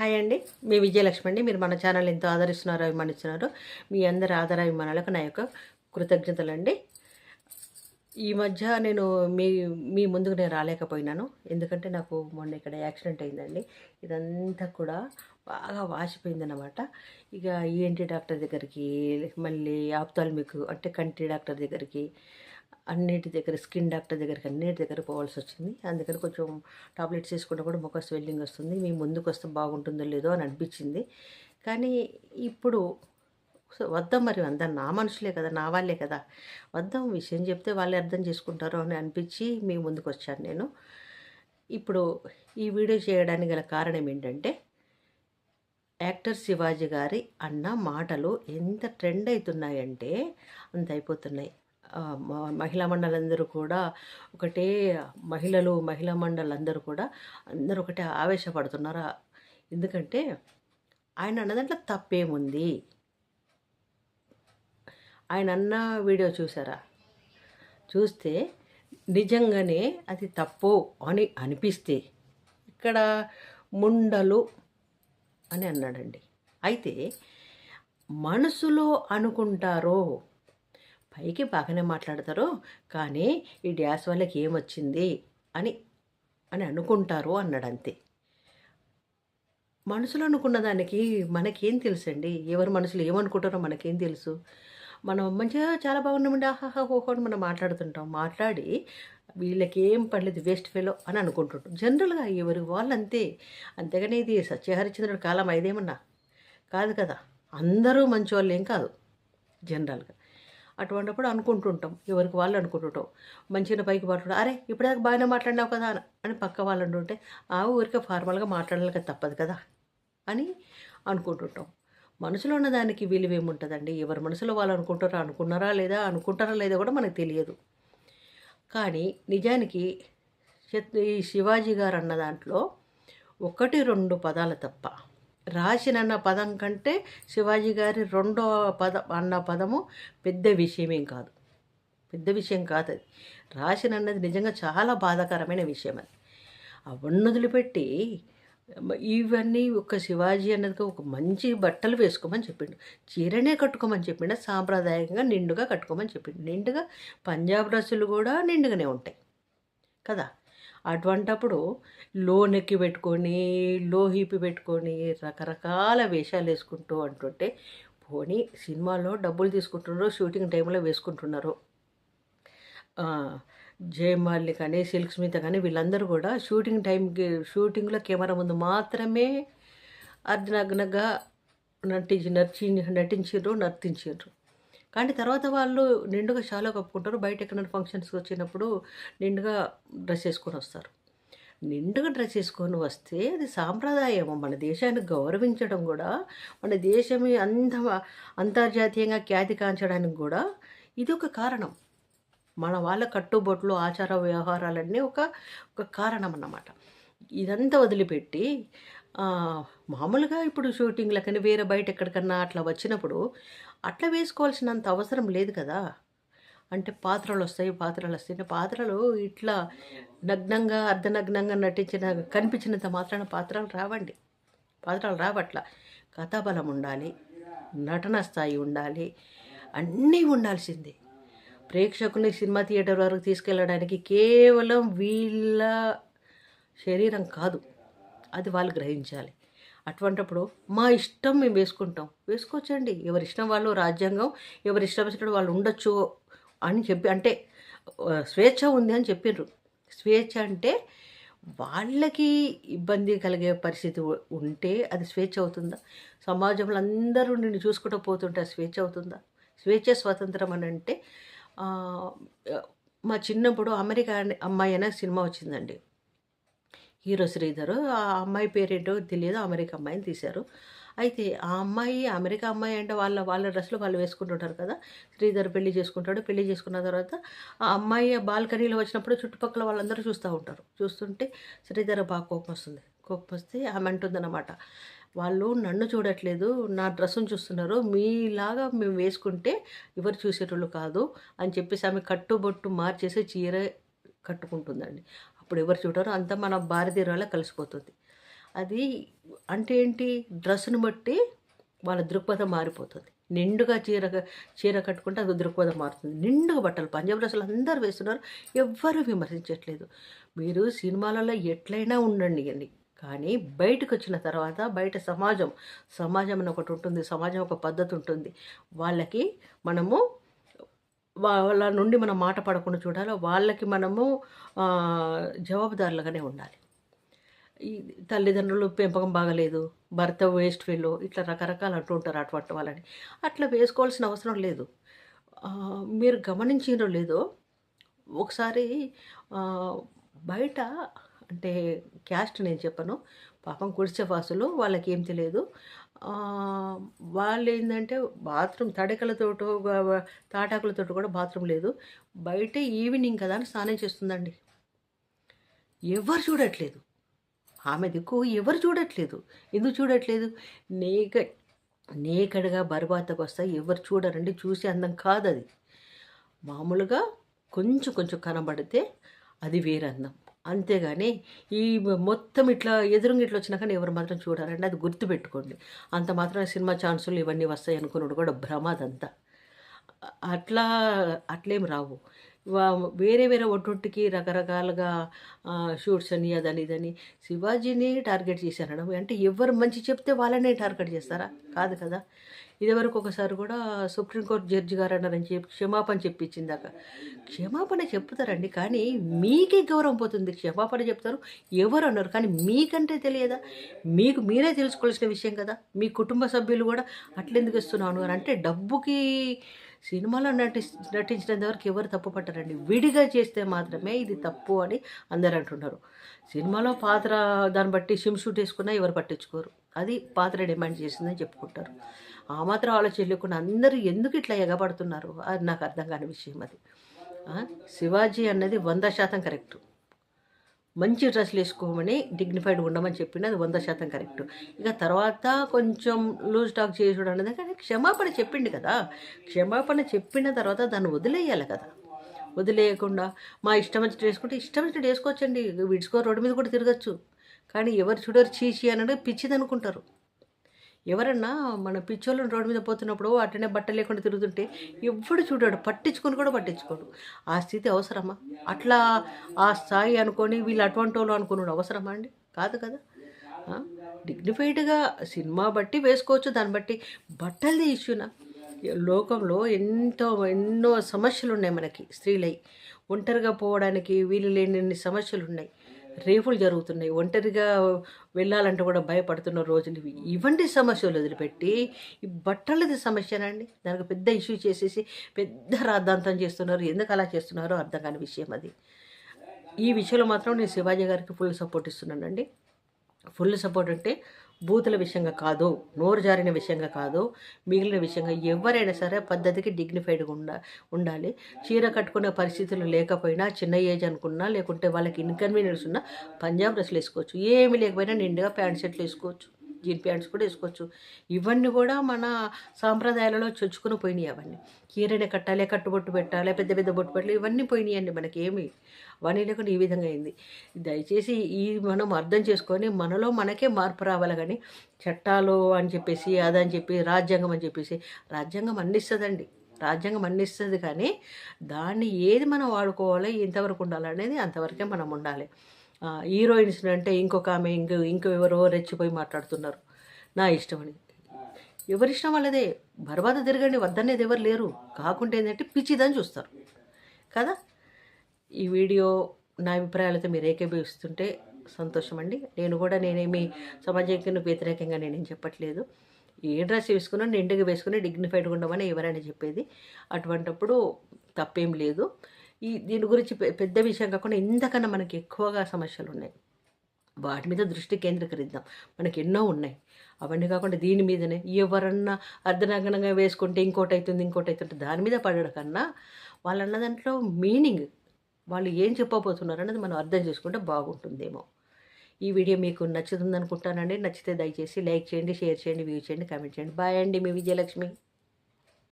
Hi అండి, మీ విజయలక్ష్మి అండి. మీరు మన ఛానల్ ఎంతో ఆదరిస్తున్నారు, అభిమానిస్తున్నారు. మీ అందరి ఆదరాభిమానాలకు నా యొక్క కృతజ్ఞతలండి. ఈ మధ్య నేను మీ మీ ముందుకు నేను రాలేకపోయినాను. ఎందుకంటే నాకు మొన్న ఇక్కడ యాక్సిడెంట్ అయిందండి. ఇదంతా కూడా బాగా వాసిపోయిందన్నమాట. ఇక ఈఎన్టీ డాక్టర్ దగ్గరికి, మళ్ళీ ఆప్థాల్మిక్ అంటే కంటి డాక్టర్ దగ్గరికి, అన్నిటి దగ్గర స్కిన్ డాక్టర్ దగ్గరికి అన్నిటి దగ్గర పోవాల్సి వచ్చింది. అందుకని కొంచెం టాబ్లెట్స్ వేసుకుంటే కూడా ముఖ స్వెల్లింగ్ వస్తుంది. మీ ముందుకు వస్తే బాగుంటుందో లేదో అని అనిపించింది. కానీ ఇప్పుడు వద్దాం, మరి అందరు నా మనుషులే కదా, నా వాళ్ళే కదా, వద్దాం, విషయం చెప్తే వాళ్ళే అర్థం చేసుకుంటారు అని అనిపించి మీ ముందుకు వచ్చాను నేను. ఇప్పుడు ఈ వీడియో చేయడానికి గల కారణం ఏంటంటే, యాక్టర్ శివాజీ గారి అన్న మాటలు ఎంత ట్రెండ్ అవుతున్నాయంటే అంత అయిపోతున్నాయి. మహిళా మండలందరూ కూడా ఒకటే, మహిళా మండలందరూ కూడా అందరూ ఒకటే ఆవేశపడుతున్నారు. ఎందుకంటే ఆయన అన్న దాంట్లో తప్పేముంది? ఆయన అన్న వీడియో చూసారా? చూస్తే నిజంగానే అది తప్పు అని అనిపిస్తే, ఇక్కడ ముండలు అని అన్నాడండి. అయితే మనసులో అనుకుంటారో, పైకి బాగానే మాట్లాడతారు కానీ ఈ డ్యాస్ వాళ్ళకి ఏమొచ్చింది అని అని అనుకుంటారు అన్నాడు. అంతే. మనసులో అనుకున్న దానికి మనకేం తెలుసండి? ఎవరి మనసులో ఏమనుకుంటారో మనకేం తెలుసు? మనం మంచిగా చాలా బాగున్నామండి, ఆహాహా ఓహో అని మనం మాట్లాడుతుంటాం. మాట్లాడి వీళ్ళకేం పడలేదు, వేస్ట్ ఫెలో అని అనుకుంటుంటాం జనరల్గా ఎవరు వాళ్ళు అంతే. అంతేగాని ఇది సత్యహరిచంద్రుడి కాలం ఐదేమన్నా కాదు కదా. అందరూ మంచి వాళ్ళు ఏం కాదు జనరల్గా. అటువంటిప్పుడు అనుకుంటుంటాం, ఎవరికి వాళ్ళు అనుకుంటుంటాం. మంచిగా పైకి మాట్లాడు, అరే ఇప్పటిదాకా బాగానే మాట్లాడినావు కదా అని పక్క వాళ్ళు అంటుంటే, ఆ ఊరికే ఫార్మల్గా మాట్లాడాలి తప్పదు కదా అని అనుకుంటుంటాం. మనసులో ఉన్న దానికి విలువేముంటుందండి? ఎవరి మనసులో వాళ్ళు అనుకుంటారా లేదా కూడా మనకు తెలియదు. కానీ నిజానికి ఈ శివాజీ గారు అన్న దాంట్లో 1-2 పదాలు తప్ప, రాసిన పదం కంటే శివాజీ గారి రెండో అన్న పదము పెద్ద విషయమేం కాదు, పెద్ద విషయం కాదు అది. రాసినన్నది నిజంగా చాలా బాధాకరమైన విషయం అది. అవన్నీ వదిలిపెట్టి ఇవన్నీ ఒక శివాజీ అన్నది ఒక మంచి బట్టలు వేసుకోమని చెప్పిండు, చీరనే కట్టుకోమని చెప్పిండు, సాంప్రదాయంగా నిండుగా కట్టుకోమని చెప్పిండు. నిండుగా పంజాబ్ డ్రెస్సులు కూడా నిండుగానే ఉంటాయి కదా. అటువంటప్పుడు లో నెక్కి పెట్టుకొని, లో హీపి పెట్టుకొని, రకరకాల వేషాలు వేసుకుంటూ అంటుంటే, పోనీ సినిమాలో డబ్బులు తీసుకుంటున్నారు, షూటింగ్ టైంలో వేసుకుంటున్నారు. జయమాలిని కానీ, సిల్క్ స్మిత కానీ వీళ్ళందరూ కూడా షూటింగ్లో కెమెరా ముందు మాత్రమే అర్ధనగ్నగా నర్తించారు. కానీ తర్వాత వాళ్ళు నిండుగా షాలో కప్పుకుంటారు. బయట ఎక్కడైనా ఫంక్షన్స్కి వచ్చినప్పుడు నిండుగా డ్రెస్ వేసుకొని వస్తారు. నిండుగా డ్రెస్ వేసుకొని వస్తే అది సాంప్రదాయము. మన దేశాన్ని గౌరవించడం కూడా, మన దేశమే అంతర్జాతీయంగా ఖ్యాతి కాంచడానికి కూడా ఇది ఒక కారణం. మన వాళ్ళ కట్టుబొట్లు, ఆచార వ్యవహారాలన్నీ ఒక కారణం అన్నమాట. ఇదంతా వదిలిపెట్టి మామూలుగా ఇప్పుడు షూటింగ్లకని వేరే బయట ఎక్కడికన్నా అట్లా వచ్చినప్పుడు అట్లా వేసుకోవాల్సినంత అవసరం లేదు కదా. అంటే పాత్రలు వస్తాయి. పాత్రలు ఇట్లా నగ్నంగా, అర్ధనగ్నంగా కనిపించినంత మాత్రాన పాత్రలు రావట్లా. కథాబలం ఉండాలి, నటన స్థాయి ఉండాలి, అన్నీ ఉండాల్సిందే. ప్రేక్షకుల్ని సినిమా థియేటర్ వరకు తీసుకెళ్ళడానికి కేవలం వీళ్ళ శరీరం కాదు, అది వాళ్ళు గ్రహించాలి. అటువంటప్పుడు మా ఇష్టం మేము వేసుకోవచ్చండి. ఎవరి ఇష్టం వాళ్ళు, రాజ్యాంగం ఎవరి ఇష్టం వచ్చినట్టు వాళ్ళు ఉండొచ్చు అని చెప్పి, అంటే స్వేచ్ఛ ఉంది అని చెప్పిండ్రు. స్వేచ్ఛ అంటే వాళ్ళకి ఇబ్బంది కలిగే పరిస్థితి ఉంటే అది స్వేచ్ఛ అవుతుందా? సమాజంలో అందరూ నిన్ను చూసుకుంటూ పోతుంటే స్వేచ్ఛ అవుతుందా? స్వాతంత్రం అని అంటే, మా చిన్నప్పుడు అమెరికా అమ్మాయి అనే సినిమా వచ్చిందండి. హీరో శ్రీధర్, ఆ అమ్మాయి పేరేంటో తెలియదు, అమెరికా అమ్మాయిని తీశారు. అయితే ఆ అమ్మాయి అమెరికా అమ్మాయి అంటే వాళ్ళ డ్రెస్సులు వాళ్ళు వేసుకుంటుంటారు కదా. శ్రీధర్ పెళ్లి చేసుకుంటాడు. పెళ్లి చేసుకున్న తర్వాత ఆ అమ్మాయి బాల్కనీలో వచ్చినప్పుడు చుట్టుపక్కల వాళ్ళందరూ చూస్తుంటే శ్రీధర్ బాగా కోపం వస్తే ఆమె అంటుందన్నమాట, వాళ్ళు నన్ను చూడట్లేదు, నా డ్రెస్సును చూస్తున్నారు, మీలాగా మేము వేసుకుంటే ఎవరు చూసేటోళ్ళు కాదు అని చెప్పేసి ఆమె కట్టుబొట్టు మార్చేసి చీర కట్టుకుంటుందండి. అప్పుడు ఎవరు చూడరు, అంతా మన భారతీయురాళ్ళ కలిసిపోతుంది. అది అంటే ఏంటి, డ్రెస్సును బట్టి వాళ్ళ దృక్పథం మారిపోతుంది. నిండుగా చీర కట్టుకుంటే అది దృక్పథం మారుతుంది. నిండుగా బట్టలు పంజాబ్ డ్రెస్సులు అందరూ వేస్తున్నారు, ఎవ్వరూ విమర్శించట్లేదు. మీరు సినిమాలలో ఎట్లయినా ఉండండి అండి, కానీ బయటకు వచ్చిన తర్వాత బయట సమాజం అని ఒకటి ఉంటుంది, సమాజం ఒక పద్ధతి ఉంటుంది. వాళ్ళకి మనము వాళ్ళ నుండి మనం మాట పడకుండా చూడాలి, వాళ్ళకి మనము జవాబుదారులుగానే ఉండాలి. ఈ తల్లిదండ్రులు పెంపకం బాగలేదు, భర్త వేస్ట్ ఫెలో, ఇట్లా రకరకాలు అంటూ ఉంటారు అటువంటి వాళ్ళని. అట్లా వేసుకోవాల్సిన అవసరం లేదు. మీరు గమనించినో లేదో, ఒకసారి బయట అంటే క్యాస్ట్ నేను చెప్పను, పాపం గుడిసె వాసులు, వాళ్ళకి ఏం తెలియదు. వాళ్ళు ఏంటంటే బాత్రూమ్ తడికలతోటో తాటాకులతోటి కూడా బాత్రూమ్ లేదు. బయట ఈవినింగ్ కదా అని స్నానం చేస్తుందండి. ఎవరు చూడట్లేదు, ఆమె దిక్కు ఎవరు చూడట్లేదు. ఎందుకు చూడట్లేదు? నేకడగా బరుబాతకు వస్తాయి, ఎవరు చూడరండి. చూసి అందం కాదు అది. మామూలుగా కొంచెం కనబడితే అది వేరే అందం, అంతేగాని ఈ మొత్తం ఇట్లా ఎదురుగా ఇట్లా వచ్చినా కానీ ఎవరు మాత్రం చూడాలండి. అది గుర్తుపెట్టుకోండి. అంత మాత్రం సినిమా ఛాన్సులు ఇవన్నీ వస్తాయి అనుకున్నాడు కూడా భ్రమ అదంతా. అట్లేం రావు. వేరే ఒట్టొట్టికి రకరకాలుగా షూట్స్ అని అదని ఇదని శివాజీని టార్గెట్ చేశారడం అంటే ఎవరు మంచి చెప్తే వాళ్ళనే టార్గెట్ చేస్తారా? కాదు కదా. ఇదివరకు ఒకసారి కూడా సుప్రీంకోర్టు జడ్జి గారు అన్నారని చెప్పి క్షమాపణ చెప్పించిందాక. క్షమాపణ చెప్తారండి, కానీ మీకే గౌరవం పోతుంది. క్షమాపణ చెప్తారు, ఎవరు అన్నారు, కానీ మీకంటే తెలియదా? మీకు మీరే తెలుసుకోవాల్సిన విషయం కదా. మీ కుటుంబ సభ్యులు కూడా అట్లెందుకు ఇస్తున్నాను అని అంటే, డబ్బుకి సినిమాలో నటించినంత వరకు ఎవరు తప్పు పట్టారండి. విడిగా చేస్తే మాత్రమే ఇది తప్పు అని అందరు అంటున్నారు. సినిమాలో పాత్ర దాన్ని బట్టి షూట్ వేసుకున్నా ఎవరు పట్టించుకోరు. అది పాత్ర డిమాండ్ చేసిందని చెప్పుకుంటారు. ఆ మాత్రం ఆలోచన లేకుండా అందరూ ఎందుకు ఇట్లా ఎగబడుతున్నారు? అది నాకు అర్థం కాని విషయం అది. శివాజీ అన్నది 100% కరెక్టు. మంచి డ్రెస్సులు వేసుకోమని డిగ్నిఫైడ్గా ఉండమని చెప్పినది 100% కరెక్టు. ఇక తర్వాత కొంచెం లూజ్ టాక్ చేసుడు అన్నది, కానీ క్షమాపణ చెప్పిండు కదా. క్షమాపణ చెప్పిన తర్వాత దాన్ని వదిలేయాలి కదా. వదిలేయకుండా మా ఇష్టం వచ్చినట్టు వేసుకుంటే ఇష్టం వచ్చినట్టు వేసుకోవచ్చండి. విడుచుకో రోడ్డు మీద కూడా తిరగచ్చు. కానీ ఎవరు చూడరు, చీచి అనేది పిచ్చిది అనుకుంటారు. ఎవరన్నా మన పిచ్చోళ్ళని రోడ్డు మీద పోతున్నప్పుడు అట్టనే బట్ట లేకుండా తిరుగుతుంటే ఎవ్వడు చూడాడు, పట్టించుకోడు. ఆ స్థితి అవసరమా? అట్లా ఆ స్థాయి అనుకొని వీళ్ళు అటువంటి వాళ్ళు అనుకున్నాడు అవసరమా అండి? కాదు కదా. డిగ్నిఫైడ్గా సినిమా బట్టి వేసుకోవచ్చు, దాన్ని బట్టి బట్టలది ఇష్యూనా. లోకంలో ఎన్నో సమస్యలు ఉన్నాయి మనకి. స్త్రీలై ఒంటరిగా పోవడానికి వీలు లేని సమస్యలు ఉన్నాయి. రేపులు జరుగుతున్నాయి, ఒంటరిగా వెళ్ళాలంటే కూడా భయపడుతున్న రోజులు ఇవి. ఇవంటి సమస్యలు వదిలిపెట్టి ఈ బట్టలది సమస్యనండి దానికి పెద్ద ఇష్యూ చేసేసి పెద్ద రాద్ధాంతం చేస్తున్నారు. ఎందుకు అలా చేస్తున్నారో అర్థం కాని విషయం అది. ఈ విషయంలో మాత్రం నేను శివాజీ గారికి ఫుల్ సపోర్ట్ ఇస్తున్నానండి. ఫుల్ సపోర్ట్ అంటే బూతుల విషయంగా కాదు, నోరు జారిన విషయంగా కాదు, మిగిలిన విషయంగా ఎవరైనా సరే పద్ధతికి డిగ్నిఫైడ్గా ఉండాలి. చీర కట్టుకునే పరిస్థితులు లేకపోయినా, చిన్న ఏజ్ అనుకున్నా, లేకుంటే వాళ్ళకి ఇన్కన్వీనియన్స్ ఉన్నా పంజాబ్ డ్రెస్సులు వేసుకోవచ్చు. ఏమీ లేకపోయినా నిండుగా ప్యాంట్ షర్ట్లు వేసుకోవచ్చు, జీన్ ప్యాంట్స్ కూడా వేసుకోవచ్చు. ఇవన్నీ కూడా మన సాంప్రదాయాలలో చొచ్చుకుని పోయినాయి. అవన్నీ చీరనే కట్టాలి, కట్టుబొట్టు పెట్టాలి, పెద్ద పెద్ద బొట్టు పెట్టాలి, ఇవన్నీ పోయినాయండి. మనకేమి అవన్నీ లేకుండా ఈ విధంగా అయింది. దయచేసి ఈ మనం అర్థం చేసుకొని మనలో మనకే మార్పు రావాలి. కానీ చట్టాలు అని చెప్పేసి అదని చెప్పి రాజ్యాంగం అని చెప్పేసి, రాజ్యాంగం అన్నిస్తుందండి, రాజ్యాంగం అన్నిస్తుంది, కానీ దాన్ని ఏది మనం వాడుకోవాలి, ఎంతవరకు ఉండాలనేది అంతవరకే మనం ఉండాలి. హీరోయిన్స్ అంటే ఇంకొక ఆమె ఇంకో ఎవరో రెచ్చిపోయి మాట్లాడుతున్నారు నా ఇష్టం అని. ఎవరిష్టం వాళ్ళదే, బర్బాద తిరగండి, వద్దనేది ఎవరు లేరు. కాకుంటే ఏంటంటే పిచ్చిదని చూస్తారు కదా. ఈ వీడియో నా అభిప్రాయాలతో మీరు ఏకీభవిస్తుంటే సంతోషం అండి. నేనేమి సమాజానికి వ్యతిరేకంగా నేనేం చెప్పట్లేదు. ఏ డ్రెస్ వేసుకున్నా నిండుగా వేసుకుని డిగ్నిఫైడ్గా ఉండమని ఎవరైనా చెప్పేది. అటువంటప్పుడు తప్పేం లేదు. దీని గురించి పెద్ద విషయం కాకుండా ఇంతకన్నా మనకి ఎక్కువగా సమస్యలు ఉన్నాయి, వాటి మీద దృష్టి కేంద్రీకరిద్దాం. మనకి ఎన్నో ఉన్నాయి. అవన్నీ కాకుండా దీని మీదనే ఎవరన్నా అర్ధనగ్నంగా వేసుకుంటే ఇంకోటి అవుతుంది దాని మీద పడడం కన్నా వాళ్ళన్న దాంట్లో మీనింగ్, వాళ్ళు ఏం చెప్పబోతున్నారు అనేది మనం అర్థం చేసుకుంటే బాగుంటుందేమో. ఈ వీడియో మీకు నచ్చుతుంది అనుకుంటానండి. నచ్చితే దయచేసి లైక్ చేయండి, షేర్ చేయండి, వ్యూ చేయండి, కామెంట్ చేయండి. బాయ్ అండి, మీ విజయలక్ష్మి.